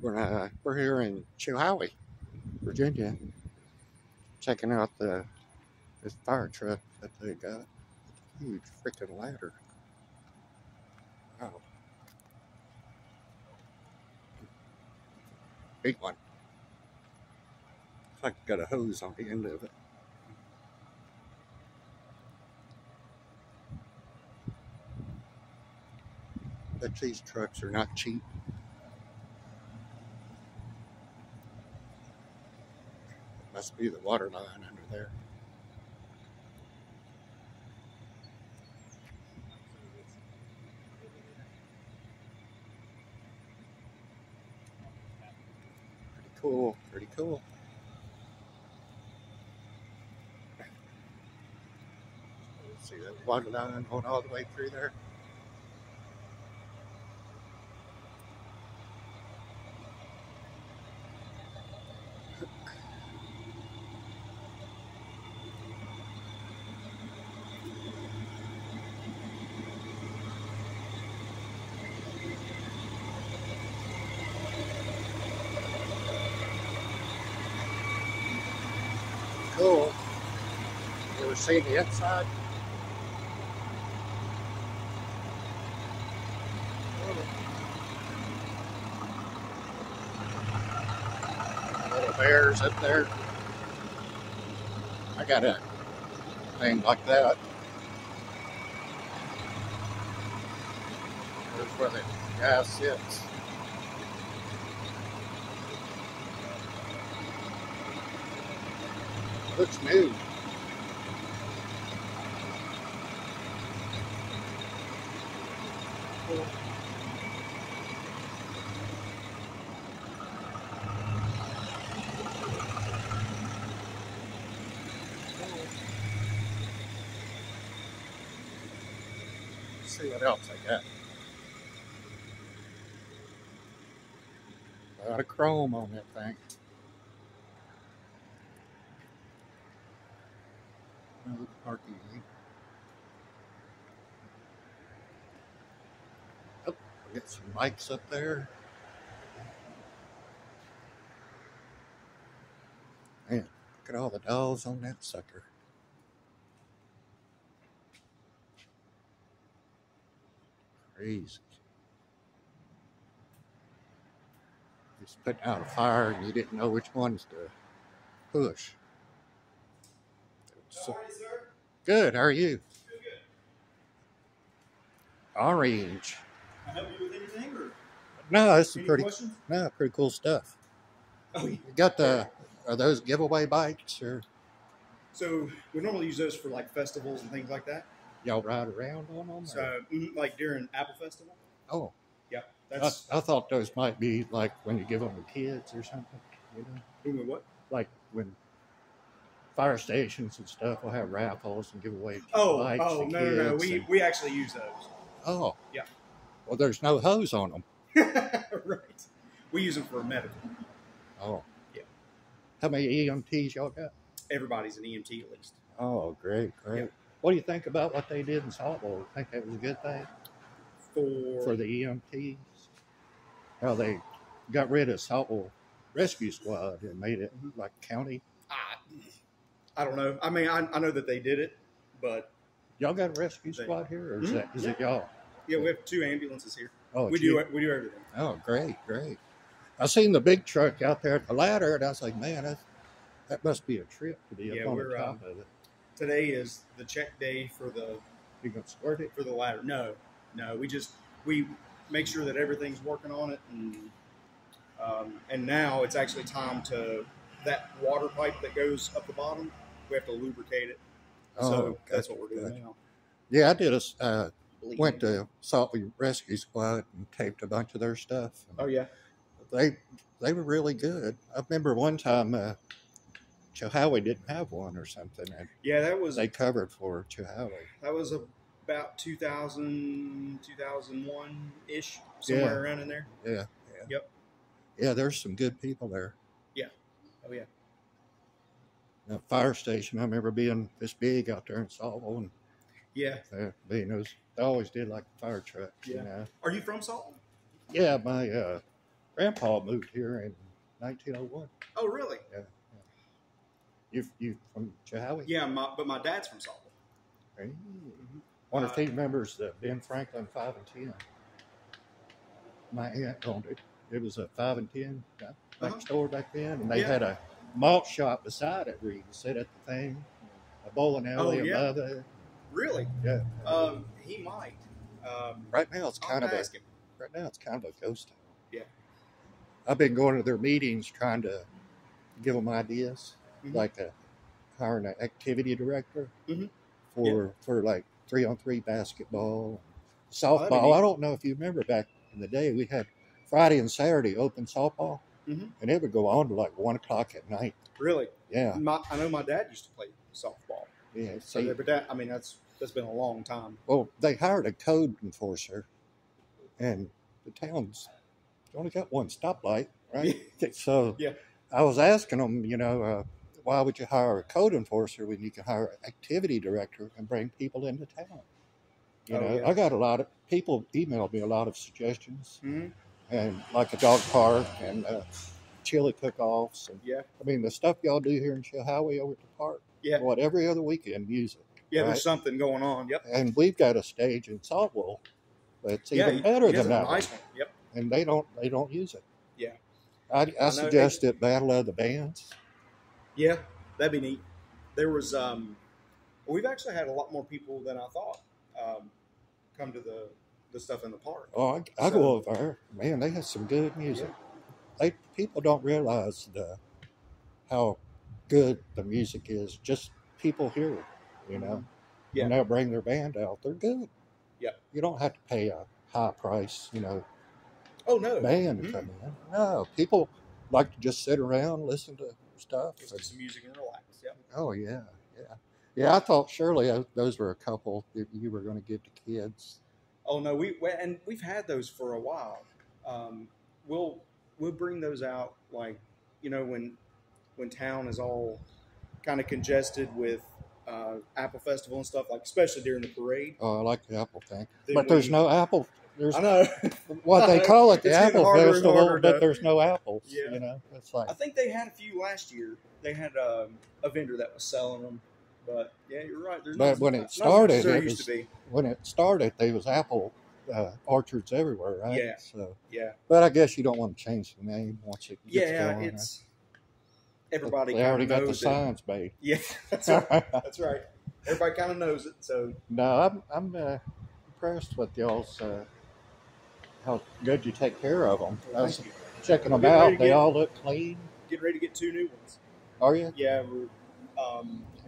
We're here in Chilhowie, Virginia, checking out this fire truck that they got. Huge freaking ladder. Wow, big one. It's like got a hose on the end of it. But these trucks are not cheap. Must be the water line under there. Pretty cool. Pretty cool. See that water line going all the way through there? Cool. You ever seen the inside? Little bears up there. I got a thing like that. There's where the guy sits. Looks new. Cool. Let's see what else I got. A lot of chrome on that thing. Another parking lot. Oh, we got some bikes up there. Man, look at all the dolls on that sucker. Crazy. Just putting out a fire and you didn't know which ones to push. So, good, how are you? Orange. Can I help you with anything, or No, that's some any pretty questions? no, pretty cool stuff. Oh, yeah. You got are those giveaway bikes or So we normally use those for like festivals and things like that. y'all ride around on them? So like during Apple Festival. Oh, Yeah, I, that's I thought those might be like when you give them to kids or something. You know, doing what? like when fire stations and stuff will have raffles and give away bikes Oh, to no, kids. no, no. We actually use those. Oh, Yeah. well, there's no hose on them. Right. We use them for medical. Oh, Yeah. how many EMTs y'all got? Everybody's an EMT at least. Oh, great, great. Yeah. What do you think about what they did in Saltville? Think that was a good thing for the EMTs? How they got rid of Saltville Rescue Squad and made it like county. I don't know. I mean, I know that they did it, but Y'all got a rescue squad here, or is it y'all? yeah, we have 2 ambulances here. Oh, we do everything. Oh, great, great. I seen the big truck out there at the ladder, and I was like, man, that must be a trip to be up on the top of it. Today is the check day for the. You gonna squirt it for the ladder? No. We make sure that everything's working on it, and now it's actually time to that water pipe that goes up the bottom. We have to lubricate it. So that's what we're doing now. Yeah, I did went to Saltville Rescue Squad and taped a bunch of their stuff. Oh yeah, they were really good. I remember one time Chilhowie didn't have one or something. And yeah, they covered for Chilhowie. That was about 2000, 2001 ish, somewhere around in there. Yeah. Yep. Yeah, there's some good people there. Yeah. Oh yeah. That fire station, I remember being this big out there in Saltville, and they always did like fire trucks. Yeah. You know? Are you from Saltville? Yeah, my Grandpa moved here in 1901. Oh, really? Yeah. You from Chilhowie? Yeah, but my dad's from Saltville. Hey. One of the team members, Ben Franklin 5 and 10. My aunt owned it. It was a 5 and 10 back store back then, and they had a malt shop beside it where you could sit at the thing, a bowling alley above it. Really? Yeah. He might. Right now it's kind of a ghost town. Yeah. I've been going to their meetings trying to give them ideas, like hiring an activity director for like 3-on-3 basketball, softball. I don't know if you remember back in the day, we had Friday and Saturday open softball, and it would go on to like 1 o'clock at night. Really? Yeah. I know my dad used to play softball. Yeah. So, but that's been a long time. Well, they hired a code enforcer, and the town's only got one stoplight, right? So I was asking them, why would you hire a code enforcer when you can hire an activity director and bring people into town? I got a lot of people emailed me a lot of suggestions, and like a dog park and chili cook-offs. And, I mean, the stuff y'all do here in Chilhowie over at the park, every other weekend, music. Yeah, right? There's something going on. Yep. And we've got a stage in Saltville that's even better than that. Nice one. Yep. And they don't use it. Yeah. I suggested Battle of the Bands. Yeah, that'd be neat. There was we've actually had a lot more people than I thought come to the stuff in the park. Oh, I go over there. Man, they have some good music. Yeah. People don't realize how good the music is. Just people hear it, when they'll bring their band out. They're good. Yeah. You don't have to pay a high price, Oh, no. band to come in. No, people like to just sit around, listen to stuff. Listen to some music and relax. Yeah. Oh, yeah. Yeah, I thought surely those were a couple that you were going to give to kids. Oh, no, we've had those for a while. We'll bring those out when town is all kind of congested with Apple Festival and stuff, like especially during the parade. Oh, I like the Apple thing, but there's no apple. I know what they call it, the Apple Festival, but there's no apples. Yeah, it's like I think they had a few last year. They had a vendor that was selling them. But yeah, you're right. But when it started, there was apple orchards everywhere, right? Yeah. So yeah. But I guess you don't want to change the name once it gets going. It's everybody. They already got the signs made. Yeah, that's right. That's right. Everybody kind of knows it. So no, I'm impressed with y'all's how good you take care of them. I was checking them out. They all look clean. Getting ready to get 2 new ones. Are you? Yeah, we're.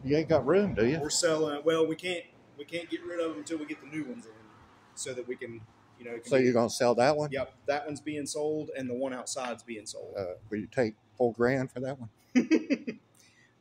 You ain't got room, do you? We're selling. Well, we can't get rid of them until we get the new ones in, so that we can, So you're gonna sell that one? Yep, that one's being sold, and the one outside's being sold. Will you take $4,000 for that one?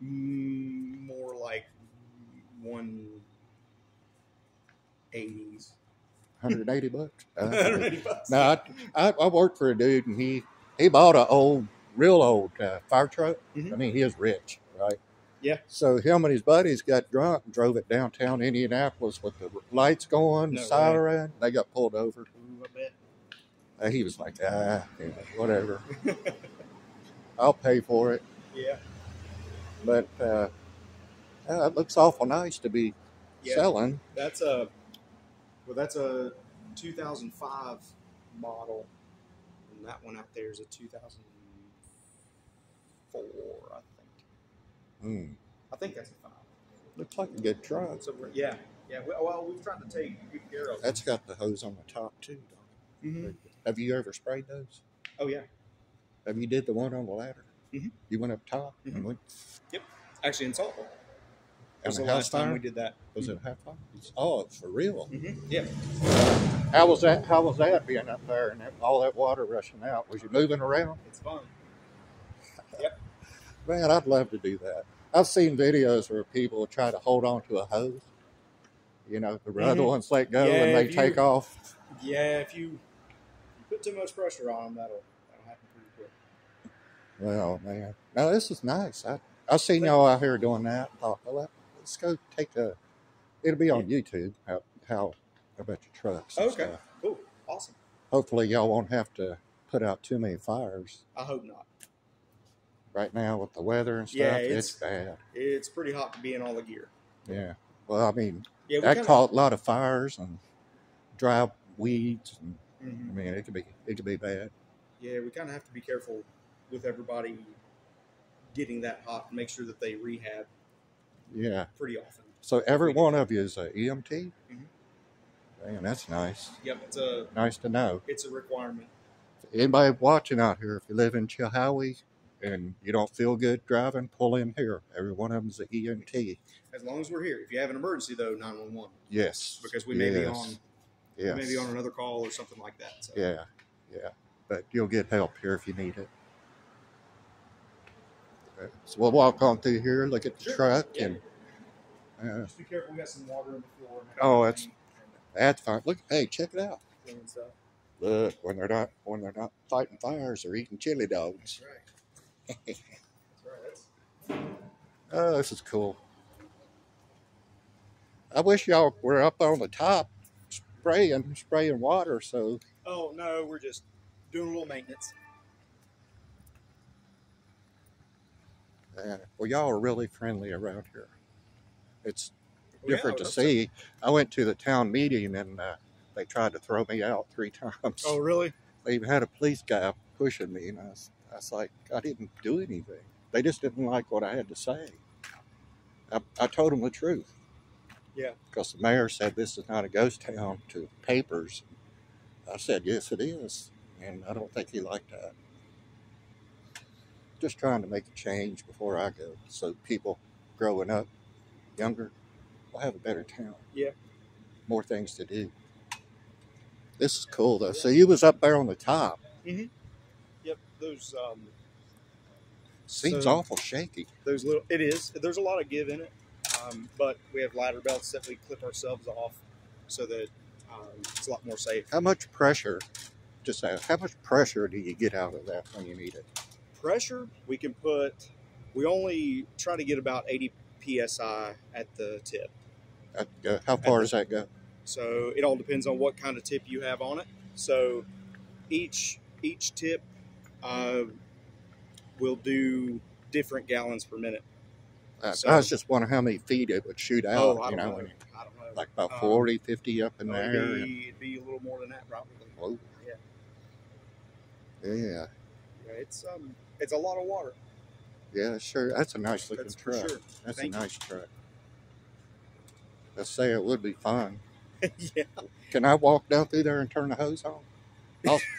More like 180s. $180. $180. No, I worked for a dude, and he bought a real old fire truck. I mean, he is rich, right? Yeah. So him and his buddies got drunk and drove it downtown Indianapolis with the lights going, the siren. They got pulled over. Ooh, I bet. He was like, whatever. I'll pay for it. Yeah. But it looks awful nice to be selling. That's a 2005 model, and that one out there is a 2004, I think. I think that's a 5. Looks like a good truck. So yeah. Well, we've tried to take good care of it. That's got the hose on the top too, don't it? Have you ever sprayed those? Oh yeah. Have you did the one on the ladder? You went up top and went. Yep. Actually, in Saltville. That was the last time we did that. Was it half fire? Oh, it's for real. Yeah. How was that? How was that being up there and all that water rushing out? Was you moving around? It's fun. Yep. Man, I'd love to do that. I've seen videos where people try to hold on to a hose. The other ones let go and they take off. Yeah, if you put too much pressure on them, that'll happen pretty quick. Well, man, no, this is nice. I've seen y'all out here doing that. I thought, well, let's go take it'll be on YouTube, how about your trucks and okay, stuff. cool, awesome. Hopefully y'all won't have to put out too many fires. I hope not. Right now with the weather and stuff, Yeah, it's bad. It's pretty hot to be in all the gear. Yeah. Well, I mean, Yeah, that caught a lot of fires and dry weeds. And, mm-hmm. I mean, it could be bad. Yeah, we kind of have to be careful with everybody getting that hot and make sure that they rehab. Yeah. Pretty often. So every one of you is an EMT? Mm-hmm. Man, that's nice. Yep, it's nice to know. It's a requirement. Anybody watching out here, if you live in Chilhowie and you don't feel good driving, pull in here. Every one of them is an EMT. As long as we're here. If you have an emergency, though, 911. Yes. Because we may be on. Yes. We may be on another call or something like that. So. Yeah, yeah. But you'll get help here if you need it. So we'll walk on through here, look at the truck, and just be careful. We got some water on the floor. Oh, that's fine. Look, hey, check it out. Stuff. Look, when they're not fighting fires, they're eating chili dogs. That's right. That's right. Oh, this is cool. I wish y'all were up on the top spraying water. So. Oh no, we're just doing a little maintenance. Well, y'all are really friendly around here. It's different to see. So. I went to the town meeting and they tried to throw me out 3 times. Oh, really? They even had a police guy pushing me, and I was like, I didn't do anything. They just didn't like what I had to say. I told them the truth. Yeah. Because the mayor said this is not a ghost town to papers. I said, yes, it is. And I don't think he liked that. Just trying to make a change before I go, so people growing up younger will have a better town. Yeah. More things to do. This is cool, though. Yeah. So you was up there on the top. Mm-hmm. Yep. Those seems awful shaky. Those little. It is. There's a lot of give in it, but we have ladder belts that we clip ourselves off, so that it's a lot more safe. How much pressure? Just ask. How much pressure do you get out of that when you need it? Pressure, we only try to get about 80 psi at the tip. How far does that go? So it all depends on what kind of tip you have on it. So each tip will do different gallons per minute. So, I was just wondering how many feet it would shoot out. Oh, I don't know. Like about 40, 50 up in there. It'd be a little more than that, probably. Whoa. Yeah. Yeah. It's a lot of water. Yeah, sure. That's a nice looking truck. Sure. That's a nice truck. Let's say it would be fun. Yeah. Can I walk down through there and turn the hose on?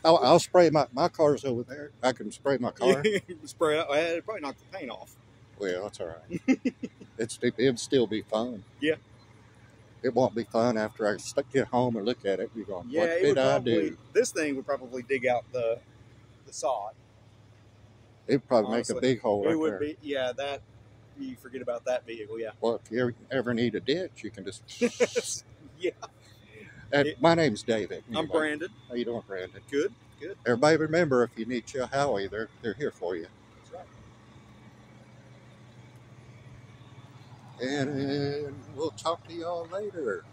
I'll spray my car's over there. I can spray my car. Spray it. It'd probably knock the paint off. Well, that's all right. It'd still be fun. Yeah. It won't be fun after I get home and look at it. You're going, what did I do? This thing would probably dig out the sod. It'd probably make a big hole right there. It would be, yeah, that, you forget about that vehicle, yeah. Well, if you ever need a ditch, you can just... Yeah. My name's David. Anyway. I'm Brandon. How you doing, Brandon? Good. Everybody remember, if you need Chilhowie, they're here for you. That's right. And we'll talk to y'all later.